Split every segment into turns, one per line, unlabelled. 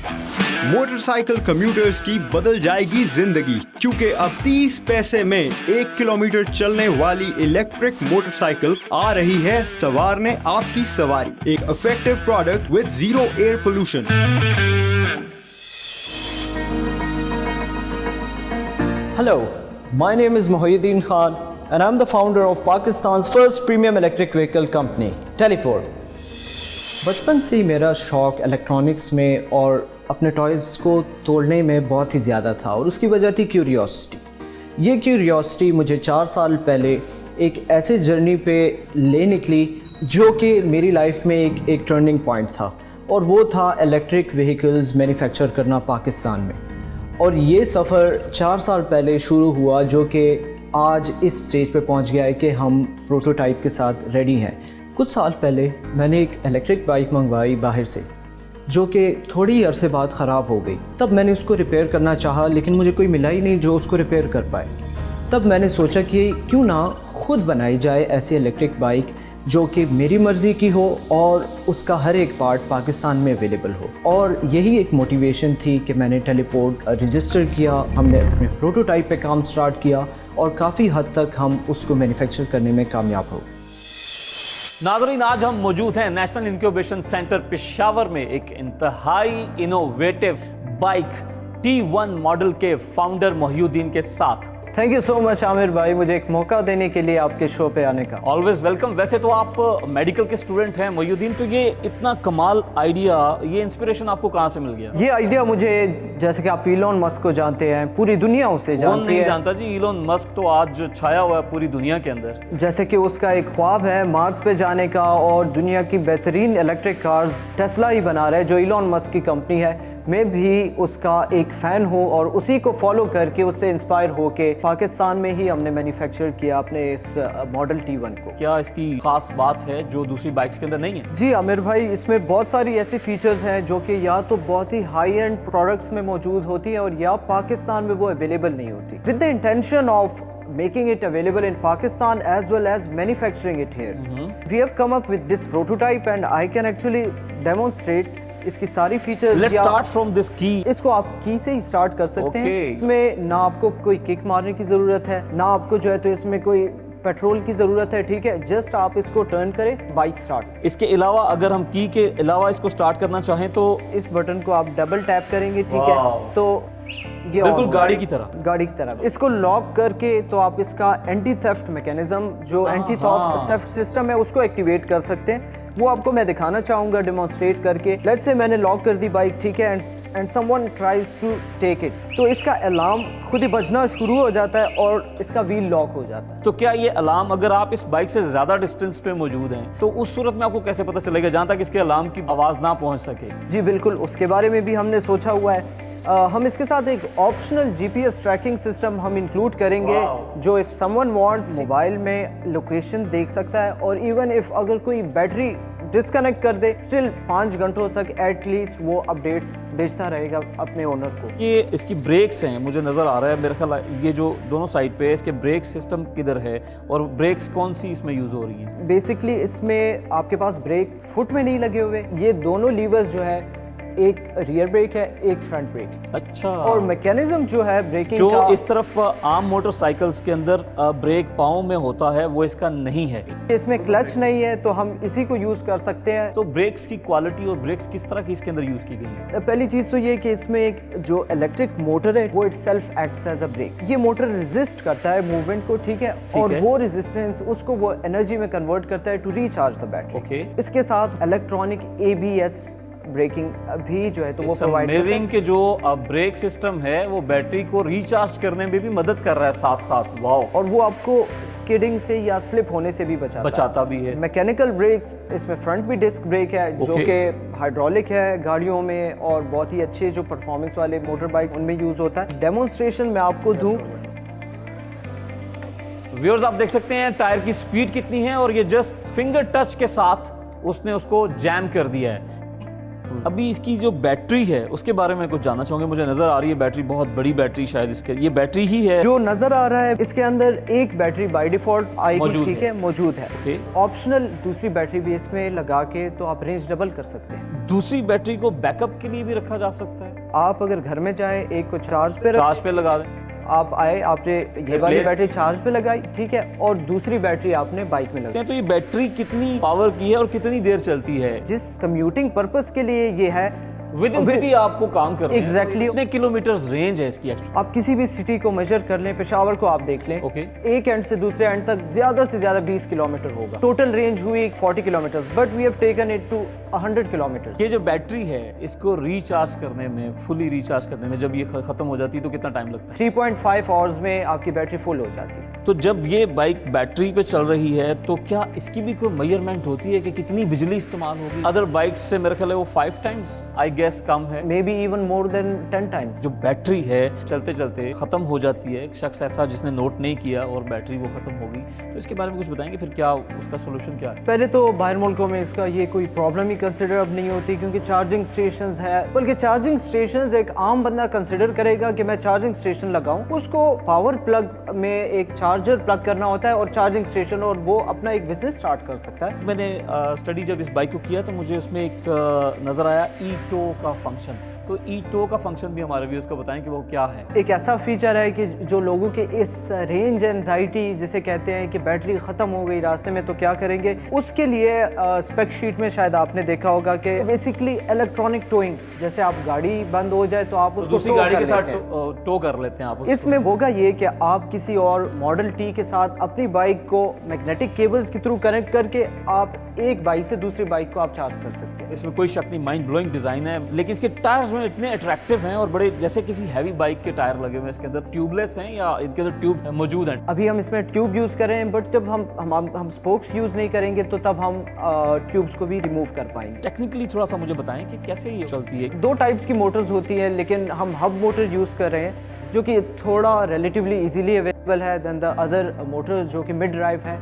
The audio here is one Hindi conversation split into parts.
मोटरसाइकिल कम्यूटर्स की बदल जाएगी जिंदगी, क्योंकि अब 30 पैसे में 1 किलोमीटर चलने वाली इलेक्ट्रिक मोटरसाइकिल आ रही है सवारने आपकी सवारी। एक effective product with zero air pollution.
Hello, my name is Mohiuddin Khan and I'm the founder of Pakistan's first premium electric vehicle company, Teleport. बचपन से ही मेरा शौक़ इलेक्ट्रॉनिक्स में और अपने टॉयज़ को तोड़ने में बहुत ही ज़्यादा था और उसकी वजह थी क्यूरियोसिटी। ये क्यूरियोसिटी मुझे 4 साल पहले एक ऐसे जर्नी पे ले निकली जो कि मेरी लाइफ में एक टर्निंग पॉइंट था, और वो था इलेक्ट्रिक व्हीकल्स मैन्युफैक्चर करना पाकिस्तान में। और ये सफ़र 4 साल पहले शुरू हुआ जो कि आज इस स्टेज पे पहुंच गया है कि हम प्रोटोटाइप के साथ रेडी हैं। कुछ साल पहले मैंने एक इलेक्ट्रिक बाइक मंगवाई बाहर से, जो कि थोड़ी अरसे बाद ख़राब हो गई। तब मैंने उसको रिपेयर करना चाहा, लेकिन मुझे कोई मिला ही नहीं जो उसको रिपेयर कर पाए। तब मैंने सोचा कि क्यों ना ख़ुद बनाई जाए ऐसी इलेक्ट्रिक बाइक जो कि मेरी मर्ज़ी की हो और उसका हर एक पार्ट पाकिस्तान में अवेलेबल हो। और यही एक मोटिवेशन थी कि मैंने टेलीपोर्ट रजिस्टर किया, हमने अपने प्रोटोटाइप पे काम स्टार्ट किया और काफ़ी हद तक हम उसको मैन्युफैक्चर करने में कामयाब हो।
नाज़रीन, आज हम मौजूद हैं नेशनल इंक्यूबेशन सेंटर पेशावर में एक इंतहाई इनोवेटिव बाइक T1 मॉडल के फाउंडर मोहिउद्दीन के साथ।
Thank you so much Aamir भाई, मुझे एक मौका देने के लिए आपके शो पे आने का।
Always welcome. वैसे तो आप मेडिकल के स्टूडेंट हैं मोहिउद्दीन, तो ये इतना कमाल आइडिया, ये इंस्पिरेशन आपको कहाँ से मिल गया?
ये आइडिया मुझे, जैसे कि आप इलॉन मस्क को जानते हैं, पूरी दुनिया उसे जानती है।
नहीं जानता जी, इलॉन मस्क तो आज छाया हुआ है पूरी दुनिया के अंदर।
जैसे कि उसका एक ख्वाब है मार्स पे जाने का, और दुनिया की बेहतरीन इलेक्ट्रिक कार्स टेस्ला ही बना रहा है जो इलॉन मस्क की कंपनी है। मैं भी उसका एक फ़ैन हूँ और उसी को फॉलो करके, उससे इंस्पायर होके पाकिस्तान में ही हमने मैन्युफैक्चर किया अपने इस मॉडल T1 को।
क्या इसकी खास बात है जो दूसरी बाइक्स के अंदर नहीं है?
जी आमिर भाई, इसमें बहुत सारी ऐसी फीचर्स हैं जो कि या तो बहुत ही हाई एंड प्रोडक्ट्स में मौजूद होती हैं और या पाकिस्तान में वो अवेलेबल नहीं होती। With the intention of making it available in Pakistan as well as manufacturing it here. We have come up with this prototype and I can actually demonstrate इसकी सारी features.
Let's start from this key.
इसको आप की से ही स्टार्ट कर सकते हैं। इसमें ना आपको कोई किक मारने की ज़रूरत है, ना आपको जो है तो इसमें कोई पेट्रोल की ज़रूरत है, ठीक है। जस्ट आप इसको टर्न करें, बाइक स्टार्ट।
इसके अलावा अगर हम की के अलावा इसको स्टार्ट करना चाहें तो
इस बटन को आप डबल टैप करेंगे, ठीक है, तो ये
बिल्कुल गाड़ी की तरह।
इसको लॉक करके तो आप इसका एंटी थेफ्ट मैकेनिज्म, जो एंटी थेफ्ट सिस्टम है, उसको एक्टिवेट कर सकते हैं। वो आपको मैं दिखाना चाहूँगा डेमोन्स्ट्रेट करके। लेट्स से मैंने लॉक कर दी बाइक, ठीक है, and someone tries to take it, तो इसका अलार्म खुद ही बजना शुरू हो जाता है और इसका व्हील लॉक हो जाता है।
तो क्या ये अलार्म, अगर आप इस बाइक से ज़्यादा डिस्टेंस पे मौजूद हैं तो उस सूरत में आपको कैसे पता चलेगा जहाँ तक इसके अलार्म की आवाज़ ना पहुँच सके?
जी बिल्कुल, उसके बारे में भी हमने सोचा हुआ है। हम इसके साथ एक ऑप्शनल GPS ट्रैकिंग सिस्टम हम इंक्लूड करेंगे, जो इफ़ समवन वांट्स मोबाइल में लोकेशन देख सकता है, और इवन इफ़ अगर कोई बैटरी डिस्कनेक्ट कर दे, स्टिल 5 घंटों तक एटलीस्ट वो अपडेट्स भेजता रहेगा अपने ओनर को।
ये इसकी ब्रेक्स हैं, मुझे नज़र आ रहा है, मेरे ख्याल ये जो दोनों साइड पे है, इसके ब्रेक सिस्टम किधर है और ब्रेक्स कौन सी इसमें यूज़ हो रही हैं?
बेसिकली इसमें आपके पास ब्रेक फुट में नहीं लगे हुए, ये दोनों लीवर्स जो है, एक रियर ब्रेक है, एक फ्रंट ब्रेक।
अच्छा।
और मैकेनिज्म जो है ब्रेकिंग
जो
का,
इस तरफ आम मोटरसाइकिल्स के अंदर ब्रेक पाँव में होता है, वो इसका नहीं है।
इसमें क्लच नहीं है, तो हम इसी को यूज कर सकते हैं।
तो ब्रेक्स की क्वालिटी और ब्रेक्स किस तरह की इसके अंदर यूज की गई है?
पहली चीज तो ये कि इसमें एक जो इलेक्ट्रिक मोटर है वो itself acts as a brake. ये मोटर रेजिस्ट करता है मूवमेंट को, ठीक है, और वो रेजिस्टेंस उसको वो एनर्जी में कन्वर्ट करता है टू रिचार्ज द बैटरी। इसके साथ इलेक्ट्रॉनिक ABS ब्रेकिंग भी जो है तो वो प्रोवाइड करता है।
कि जो ब्रेक सिस्टम है वो बैटरी को रिचार्ज करने में भी मदद कर रहा है साथ साथ। वाओ।
और वो आपको स्किडिंग से या स्लिप होने से भी बचाता
भी है।
मैकेनिकल ब्रेक्स, इसमें फ्रंट भी डिस्क ब्रेक है, जो कि हाइड्रोलिक है गाड़ियों में, और बहुत ही अच्छे जो परफॉर्मेंस वाले मोटर बाइक उनमें यूज होता है। डेमोन्स्ट्रेशन मैं आपको दूं।
व्यूअर्स, आप देख सकते हैं टायर की स्पीड कितनी है, और ये जस्ट फिंगर टच के साथ उसने उसको जैम कर दिया है। अभी इसकी जो बैटरी है उसके बारे में कुछ जानना चाहूंगे। मुझे नजर आ रही है बैटरी, बहुत बड़ी बैटरी शायद इसके, ये बैटरी ही है
जो नजर आ रहा है इसके अंदर एक बैटरी बाय डिफॉल्ट आएगी,
मौजूद
ठीक
है।
है, मौजूद है।
ओके।
ऑप्शनल दूसरी बैटरी भी इसमें लगा के तो आप रेंज डबल कर सकते हैं।
दूसरी बैटरी को बैकअप के लिए भी रखा जा सकता है,
आप अगर घर में जाएं, एक को चार्ज पे
चार्ज पे लगा दें।
आप आए, आपने ये वाली
Replace-
बैटरी चार्ज पे लगाई, ठीक है, और दूसरी बैटरी आपने बाइक में लगाई।
तो ये बैटरी कितनी पावर की है और कितनी देर चलती है?
जिस कम्यूटिंग पर्पस के लिए ये है,
विद इन सिटी आपको काम कर रहे हैं।
Exactly.
कितने किलोमीटर रेंज है इसकी एक्चुअली?
आप किसी भी सिटी को मेजर कर लें, पेशावर को आप देख लें,
ओके।
एक एंड से दूसरे एंड तक ज्यादा से ज्यादा 20 किलोमीटर होगा। टोटल रेंज हुई 40 kilometre, but we have taken it to 100 kilometre.
ये जो बैटरी है इसको रिचार्ज करने में, फुली रिचार्ज करने में जब ये खत्म हो जाती है तो कितना टाइम लगता है?
3.5 आवर्स में आपकी बैटरी फुल हो जाती है।
तो जब ये बाइक बैटरी पे चल रही है तो क्या इसकी भी कोई मेजरमेंट होती है कि कितनी बिजली इस्तेमाल होगी? अदर बाइक्स से मेरे ख्याल है वो 5 टाइम्स आई गेस कम है।
May be even more than 10 times.
जो बैटरी है चलते चलते खत्म हो जाती है, एक शख्स ऐसा जिसने नोट नहीं किया और बैटरी वो खत्म हो गई, तो इसके बारे में कुछ बताएंगे फिर क्या उसका सोल्यूशन क्या है?
पहले तो बाहर मुल्कों में इसका ये कोई प्रॉब्लम ही कंसिडर अब नहीं होती, क्योंकि चार्जिंग स्टेशंस है, बल्कि चार्जिंग स्टेशंस एक आम बंदा कंसिडर करेगा कि मैं चार्जिंग स्टेशन लगाऊं, उसको पावर प्लग में एक चार्जर प्लग करना होता है और चार्जिंग स्टेशन, और वो अपना एक बिजनेस स्टार्ट कर सकता है।
मैंने स्टडी जब इस बाइक को किया तो मुझे उसमें एक नज़र आया ई-टो का फंक्शन। तो ई-टो का फंक्शन भी हमारे व्यूअर्स को बताएं कि वो क्या है।
एक ऐसा फीचर है कि जो लोगों के इस रेंज एंजाइटी जिसे कहते हैं कि बैटरी ख़त्म हो गई रास्ते में तो क्या करेंगे, उसके लिए स्पेक शीट में शायद आपने देखा होगा कि बेसिकली इलेक्ट्रॉनिक टोइंग, जैसे आप गाड़ी बंद हो जाए तो आप उसको
दूसरी
टो
गाड़ी
कर
के साथ
लेते हैं।
टो कर लेते हैं आप उसको।
इसमें होगा ये कि आप किसी और मॉडल टी के साथ अपनी बाइक को मैग्नेटिक केबल्स के थ्रू कनेक्ट करके आप एक बाइक से दूसरी बाइक को आप चार्ज कर सकते हैं।
इसमें कोई शक नहीं, माइंड ब्लोइंग डिजाइन है, लेकिन इसके टायर्स में इतने अट्रैक्टिव हैं और बड़े जैसे किसी हैवी बाइक के टायर लगे हुए हैं। इसके अंदर ट्यूबलेस हैं या इनके अंदर ट्यूब मौजूद हैं?
अभी हम इसमें ट्यूब यूज़ कर रहे हैं, बट जब हम स्पोक्स यूज़ नहीं करेंगे तो तब हम ट्यूब्स को भी रिमूव कर पाएंगे।
टेक्निकली थोड़ा सा मुझे बताएं कि कैसे ये चलती है।
2 टाइप्स की मोटर्स होती हैं, लेकिन हम हब मोटर यूज़ कर रहे हैं जो कि थोड़ा रिलेटिवली इजीली अवेलेबल है देन द अदर मोटर जो कि मिड ड्राइव है।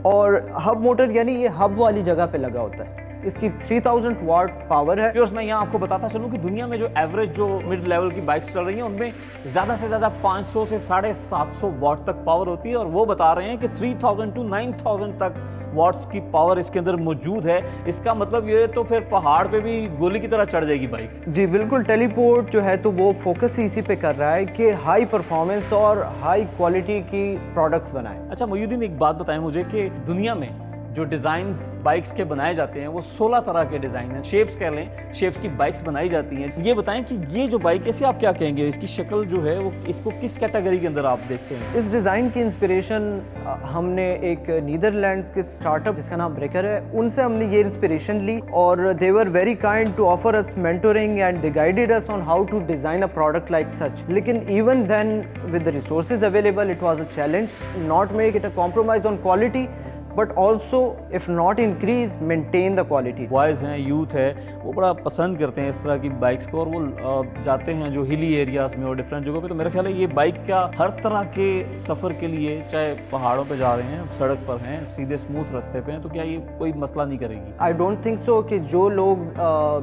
और हब मोटर यानी ये हब वाली जगह पे लगा होता है, इसकी 3000 वाट पावर है।
मैं यहाँ आपको बताता चलूँ कि दुनिया में जो एवरेज जो मिड लेवल की बाइक्स चल रही हैं उनमें ज़्यादा से ज़्यादा 500 से 750 वाट तक पावर होती है, और वो बता रहे हैं कि 3000 टू 9000 तक वाट्स की पावर इसके अंदर मौजूद है। इसका मतलब ये तो फिर पहाड़ पे भी गोली की तरह चढ़ जाएगी बाइक।
जी बिल्कुल, टेलीपोर्ट जो है तो वो फोकस इसी पे कर रहा है कि हाई परफॉर्मेंस और हाई क्वालिटी की प्रोडक्ट्स बनाए।
अच्छा मोहिउद्दीन, एक बात बताएं मुझे कि दुनिया में जो डिज़ाइंस बाइक्स के बनाए जाते हैं वो 16 तरह के डिज़ाइन हैं, शेप्स कह लें, शेप्स की बाइक्स बनाई जाती हैं। ये बताएं कि ये जो बाइक है इसे आप क्या कहेंगे, इसकी शक्ल जो है वो इसको किस कैटेगरी के अंदर आप देखते हैं?
इस डिज़ाइन की इंस्पिरेशन हमने एक नीदरलैंड्स के स्टार्टअप जिसका नाम ब्रेकर है, उनसे हमने ये इंस्पिरेशन ली, और they were very kind to offer us mentoring and they guided us on how to design a product like such. लेकिन even then with the resources available it was a challenge, not make it a compromise on quality but also if not increase maintain the quality.
Boys हैं, यूथ है, वो बड़ा पसंद करते हैं इस तरह की बाइक्स को, और वो जाते हैं जो हिली एरियाज में और डिफरेंट जगहों पे। तो मेरा ख्याल है ये बाइक क्या हर तरह के सफ़र के लिए, चाहे पहाड़ों पे जा रहे हैं, सड़क पर हैं, सीधे स्मूथ रास्ते पे हैं, तो क्या ये कोई मसला नहीं करेगी?
आई डोंट थिंक सो कि जो लोग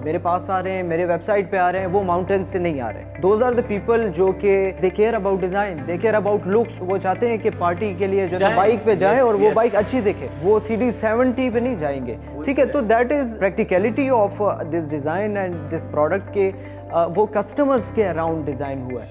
मेरे पास आ रहे हैं, मेरे वेबसाइट पे आ रहे हैं, वो माउंटेन्स से नहीं आ रहे हैं। दोज आर द पीपल जो कि they care about design, they care about looks. वो चाहते हैं कि पार्टी के लिए जो है बाइक पे जाएं और वो बाइक अच्छी दिखे, वो CD 70 पे नहीं जाएंगे, ठीक है। तो that is practicality of this design and this product के वो कस्टमर्स के अराउंड डिज़ाइन हुआ है।